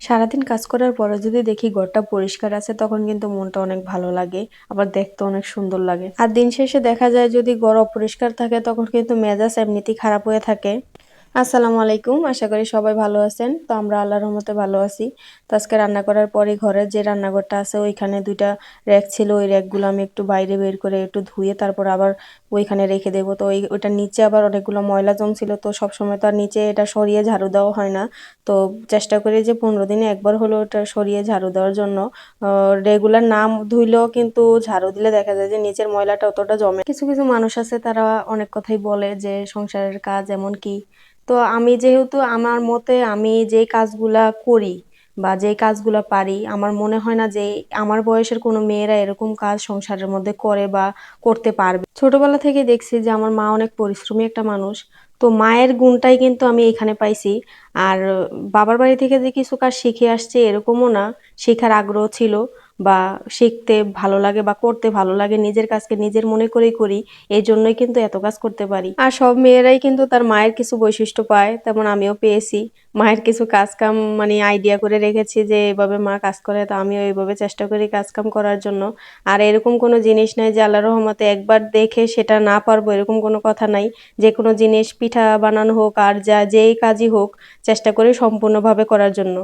সারাদিন কাজ করার পরে যদি দেখি ঘরটা পরিষ্কার আছে তখন কিন্তু মনটা অনেক ভালো লাগে, আবার দেখতে অনেক সুন্দর লাগে। আর দিন শেষে দেখা যায় যদি ঘর অপরিষ্কার থাকে তখন কিন্তু মেজাজ এমনিতেই খারাপ হয়ে থাকে। আসসালামু আলাইকুম, আশা করি সবাই ভালো আছেন। তো আমরা আল্লাহর রহমতে ভালো আছি। তো আজকে রান্না করার পরে ঘরের যে রান্নাঘরটা আছে ওইখানে দুইটা র্যাক ছিল, ওই র্যাকগুলো আমি একটু বাইরে বের করে একটু ধুয়ে তারপর আবার ওইখানে রেখে দেবো। তো ওইটার নিচে আবার অনেকগুলো ময়লা জমছিল, তো সবসময় তো আর নিচে এটা সরিয়ে ঝাড়ু দেওয়া হয় না। তো চেষ্টা করি যে 15 দিনে একবার হলো ওটা সরিয়ে ঝাড়ু দেওয়ার জন্য। রেগুলার না ধুইলেও কিন্তু ঝাড়ু দিলে দেখা যায় যে নিচের ময়লাটা অতটা জমে। কিছু কিছু মানুষ আছে তারা অনেক কথাই বলে যে সংসারের কাজ এমন কি। তো আমি যেহেতু আমার মতে আমি যে কাজগুলা করি বা যে কাজগুলা পারি, আমার মনে হয় না যে আমার বয়সের কোনো মেয়েরা এরকম কাজ সংসারের মধ্যে করে বা করতে পারবে। ছোটবেলা থেকে দেখছি যে আমার মা অনেক পরিশ্রমী একটা মানুষ। তো মায়ের গুণটাই কিন্তু আমি এখানে পাইছি। আর বাবার বাড়ি থেকে যে কিছু কাজ শিখে আসছে এরকমও না, শেখার আগ্রহ ছিল বা শিখতে ভালো লাগে বা করতে ভালো লাগে, নিজের কাজকে নিজের মনে করেই করি। এই জন্যই কিন্তু এত কাজ করতে পারি। আর সব মেয়েরাই কিন্তু তার মায়ের কিছু বৈশিষ্ট্য পায়, তেমন আমিও পেয়েছি। মায়ের কিছু কাজ কাম মানে আইডিয়া করে রেখেছি যে এভাবে মা কাজ করে, তো আমিও এইভাবে চেষ্টা করি কাজ কাম করার জন্য। আর এরকম কোনো জিনিস নাই যে আল্লাহর রহমতে একবার দেখে সেটা না পারবো, এরকম কোনো কথা নাই। যে কোনো জিনিস পিঠা বানানো হোক আর যেই কাজই হোক চেষ্টা করি সম্পূর্ণভাবে করার জন্য।